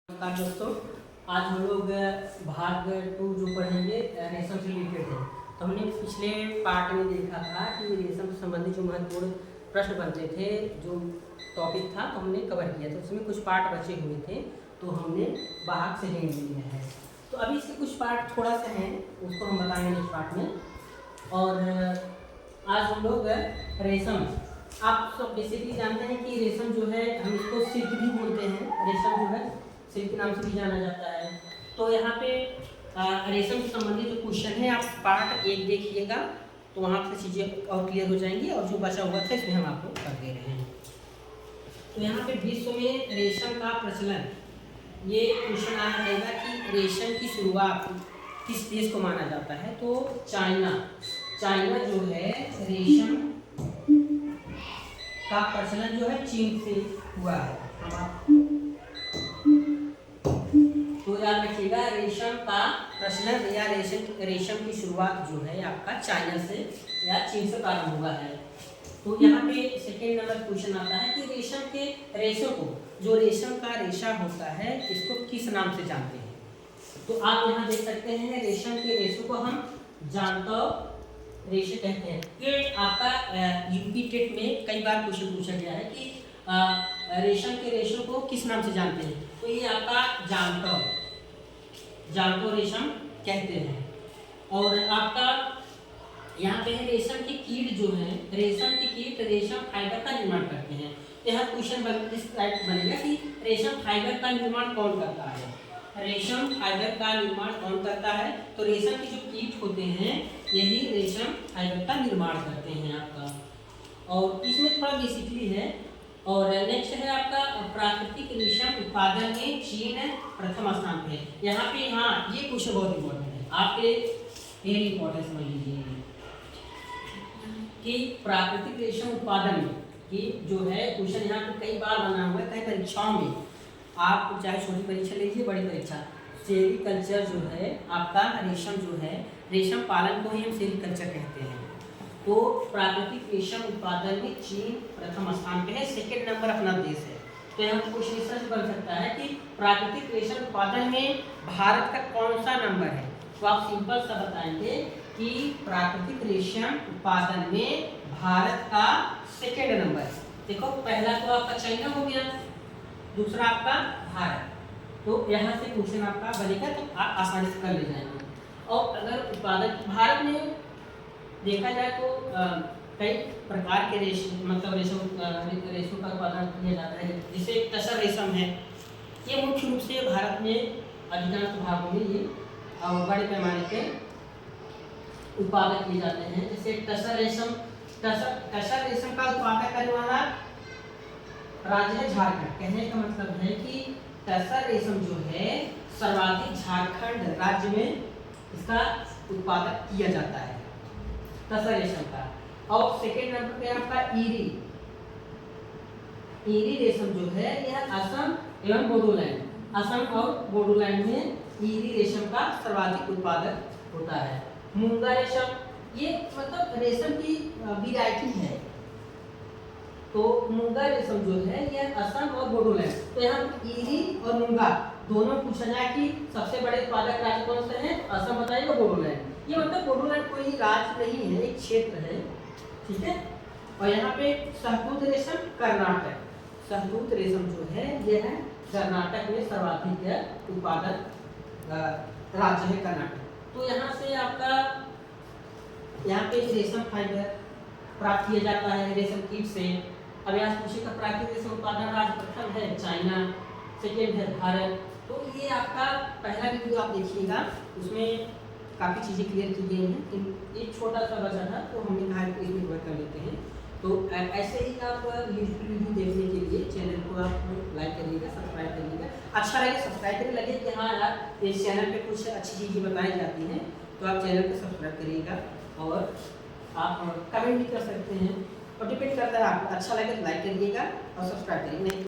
नमस्कार दोस्तों, आज हम लोग भाग 2 जो पढ़ेंगे रेशम से रिलेटेड है। तो हमने पिछले पार्ट में देखा था कि रेशम से संबंधित जो महत्वपूर्ण प्रश्न बनते थे, जो टॉपिक था, तो हमने कवर किया था। उसमें कुछ पार्ट बचे हुए थे, तो हमने भाग से ले लिया है। तो अभी इसके कुछ पार्ट थोड़ा सा हैं, उसको हम बताएंगे नेक्स्ट पार्ट में। और आज हम लोग रेशम, आप सब बेसिकली जानते हैं कि रेशम जो है हम इसको सिल्क भी बोलते हैं। रेशम जो है सिल्क के नाम से भी जाना जाता है। तो यहाँ पे रेशम से संबंधित जो क्वेश्चन है, आप पार्ट 1 देखिएगा, तो वहाँ से चीज़ें और क्लियर हो जाएंगी। और जो बचा हुआ था इसमें हम आपको कर दे रहे हैं। तो यहाँ पे विश्व में रेशम का प्रचलन, ये क्वेश्चन आया रहेगा कि रेशम की शुरुआत किस देश को माना जाता है। तो चाइना जो है रेशम का प्रचलन जो है चीन से हुआ है। तो याद रखिएगा, रेशम का प्रचलन या रेशम की शुरुआत जो है आपका चाइना से या चीन से प्रारंभ हुआ है। तो यहाँ पे सेकेंड नंबर क्वेश्चन आता है कि रेशम को, जो रेशम का रेशा होता है, इसको किस नाम से जानते हैं। तो आप यहाँ देख सकते हैं, रेशम के रेशों को हम जांतव रेशे कहते हैं। ये आपका यूपी टेट में कई बार क्वेश्चन पूछा गया है कि रेशम के रेशों को किस नाम से जानते हैं। तो ये आपका जांतव रेशम कहते हैं। और आपका यहाँ पे है रेशम के कीट जो है, रेशम के कीट रेशम फाइबर का निर्माण करते हैं। तो यहाँ क्वेश्चन इस टाइप बनेगा कि रेशम फाइबर का निर्माण कौन करता है। रेशम फाइबर का निर्माण कौन करता है। तो रेशम के जो कीट होते हैं, यही रेशम फाइबर का निर्माण करते हैं आपका। और इसमें थोड़ा बेसिकली है। और नेक्स्ट है आपका प्राकृतिक रेशम उत्पादन में चीन प्रथम स्थान पे है। यहाँ पे हाँ, ये क्वेश्चन बहुत इंपॉर्टेंट है आपके, वेरी इंपॉर्टेंट समझ लीजिए कि प्राकृतिक रेशम उत्पादन में कि जो है क्वेश्चन यहाँ पे कई बार बना हुआ है, कई परीक्षाओं में। आप चाहे छोटी परीक्षा लीजिए, बड़ी परीक्षा, सेरीकल्चर जो है आपका, रेशम जो है, रेशम पालन को ही हम सेरीकल्चर कहते हैं। तो प्राकृतिक रेशम उत्पादन में चीन प्रथम स्थान पे है, सेकेंड नंबर अपना देश है। तो यहाँ क्वेश्चन इस तरह से बन सकता है कि प्राकृतिक रेशम उत्पादन में भारत का कौन सा नंबर है। तो आप सिंपल सा बताएंगे कि प्राकृतिक रेशम उत्पादन में भारत का सेकेंड नंबर है। देखो, पहला तो आपका चाइना हो गया, दूसरा आपका भारत। तो यहाँ से क्वेश्चन आपका बनेगा, तो आप आसानी से कर ले जाएंगे। और अगर उत्पादन भारत में देखा जाए तो कई प्रकार के मतलब रेशों का उत्पादन किया जाता है। जैसे टसर रेशम है, ये मुख्य रूप से भारत में अधिकांश भागों में ये बड़े पैमाने पे उत्पादन किए जाते हैं। जैसे टसर रेशम का उत्पादन करने वाला राज्य है झारखंड। कहने का मतलब है कि टसर रेशम जो है सर्वाधिक झारखंड राज्य में इसका उत्पादन किया जाता है, टसर रेशम का। और सेकेंड नंबर पे आपका ईरी रेशम जो है, यह असम एवं बोडोलैंड, असम और बोडोलैंड में ईरी रेशम का सर्वाधिक उत्पादन होता है। मूंगा रेशम, ये मतलब रेशम की वैरायटी है। तो मूंगा रेशम जो है, यह असम और बोडोलैंड। तो यहाँ ईरी और मूंगा दोनों पूछा जाए कि सबसे बड़े उत्पादक राज्य कौन से हैं, असम बताइएगा, बोडोलैंड। ये मतलब बोडोलैंड कोई राज्य नहीं है, एक क्षेत्र है, ठीक है। और यहाँ पे शहतूत रेशम कर्नाटक, शहतूत रेशम जो है, यह है कर्नाटक में सर्वाधिक उत्पादन राज्य है कर्नाटक। तो यहाँ से आपका यहाँ पे रेशम फाइबर प्राप्त किया जाता है रेशम कीट से। अब यहाँ पूछेगा प्राकृतिक रेशम उत्पादन राज्य प्रथम है चाइना, सेकेंड है भारत। तो ये आपका पहला वीडियो आप देखिएगा, उसमें काफ़ी चीज़ें क्लियर की गई हैं। एक छोटा सा बचा था, तो हमने कहा कि इसमें कवर कर लेते हैं। तो ऐसे ही आप वीडियो देखने के लिए चैनल को आप लाइक करिएगा, सब्सक्राइब करिएगा। अच्छा लगे सब्सक्राइब करने लगे कि हाँ यार, इस चैनल पे कुछ अच्छी चीज़ें बताई जाती हैं, तो आप चैनल को सब्सक्राइब करिएगा। और आप कमेंट भी कर सकते हैं, और डिपेंड करता है आपको अच्छा लगे तो लाइक करिएगा और सब्सक्राइब करिएगा। नहीं